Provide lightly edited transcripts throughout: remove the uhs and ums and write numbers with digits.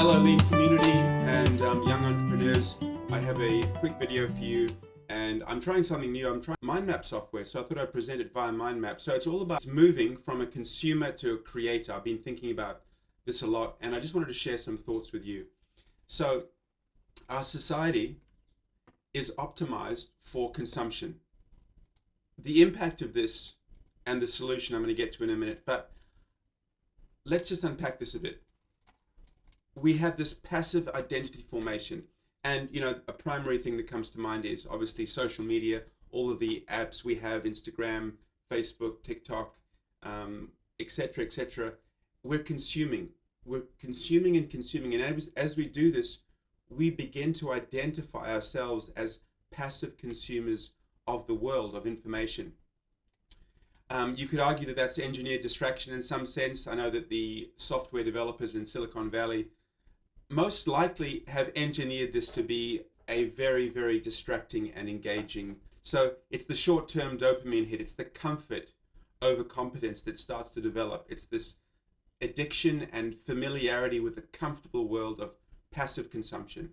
Hello Lean community and young entrepreneurs. I have a quick video for you and I'm trying something new. I'm trying mind map software, so I thought I'd present it via mind map. So it's all about moving from a consumer to a creator. I've been thinking about this a lot and I just wanted to share some thoughts with you. So our society is optimized for consumption. The impact of this and the solution I'm going to get to in a minute, but let's just unpack this a bit. We have this passive identity formation, and a primary thing that comes to mind is obviously social media, all of the apps we have, Instagram, Facebook, TikTok, etc., etc. We're consuming and consuming, and as we do this, we begin to identify ourselves as passive consumers of the world of information. You could argue that that's engineered distraction in some sense. I know that the software developers in Silicon Valley most likely have engineered this to be a very, very distracting and engaging. So it's the short-term dopamine hit. It's the comfort over competence that starts to develop. It's this addiction and familiarity with the comfortable world of passive consumption.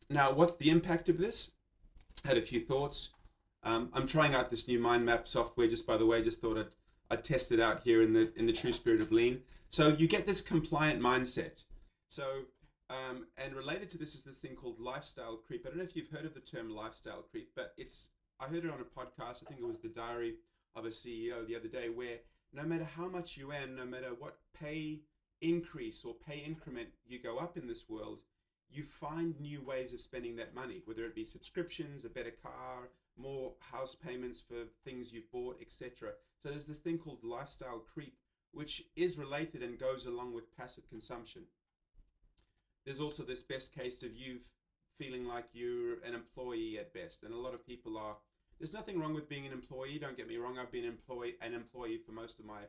Now, what's the impact of this? I had a few thoughts. I'm trying out this new mind map software, just by the way, just thought I'd test it out here in the true spirit of lean. So you get this compliant mindset. So, and related to this is this thing called lifestyle creep. I don't know if you've heard of the term lifestyle creep, but I heard it on a podcast. I think it was The Diary of a CEO the other day, where no matter how much you earn, no matter what pay increase or pay increment you go up in this world, you find new ways of spending that money, whether it be subscriptions, a better car, more house payments for things you've bought, etc. So there's this thing called lifestyle creep, which is related and goes along with passive consumption. There's also this best case of you feeling like you're an employee at best, and a lot of people are. There's nothing wrong with being an employee, don't get me wrong. I've been an employee for most of my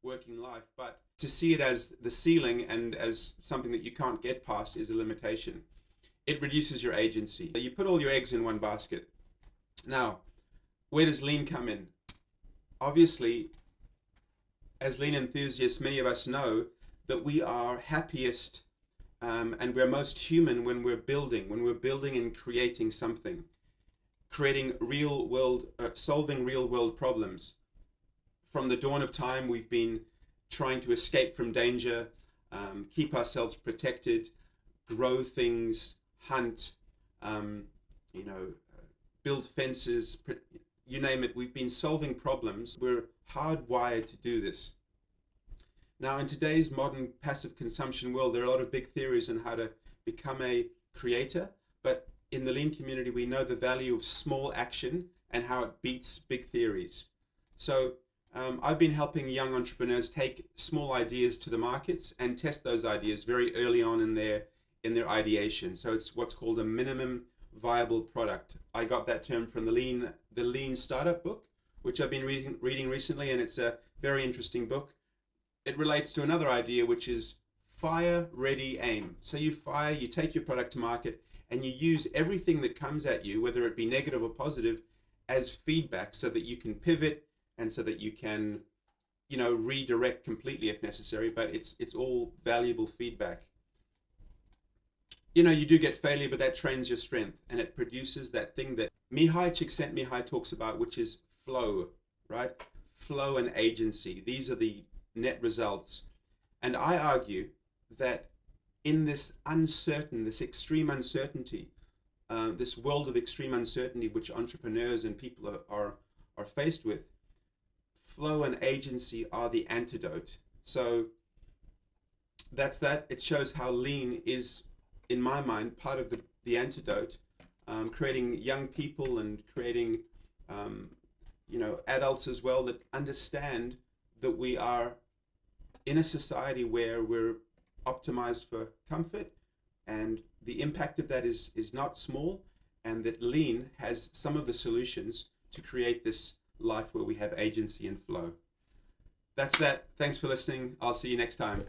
working life, but to see it as the ceiling and as something that you can't get past is a limitation. It reduces your agency. You put all your eggs in one basket. Now, where does lean come in? Obviously, as lean enthusiasts, many of us know that we are happiest and we're most human when we're building and creating something, creating solving real world problems. From the dawn of time, we've been trying to escape from danger, keep ourselves protected, grow things, hunt, build fences, you name it. We've been solving problems. We're hardwired to do this. Now, in today's modern passive consumption world, there are a lot of big theories on how to become a creator, but in the lean community, we know the value of small action and how it beats big theories. So I've been helping young entrepreneurs take small ideas to the markets and test those ideas very early on in their ideation. So it's what's called a minimum viable product. I got that term from the Lean Startup book, which I've been reading recently, and it's a very interesting book. It relates to another idea, which is fire, ready, aim. So you take your product to market, and you use everything that comes at you, whether it be negative or positive, as feedback so that you can pivot and so that you can, redirect completely if necessary, but it's all valuable feedback. You do get failure, but that trains your strength and it produces that thing that Csikszentmihalyi talks about, which is flow, right? Flow and agency. These are the net results. And I argue that in this extreme uncertainty, this world of extreme uncertainty which entrepreneurs and people are faced with, flow and agency are the antidote. So that's that. It shows how lean is, in my mind, part of the antidote, creating young people and creating adults as well that understand that we are in a society where we're optimized for comfort, and the impact of that is not small, and that lean has some of the solutions to create this life where we have agency and flow. That's that. Thanks for listening. I'll see you next time.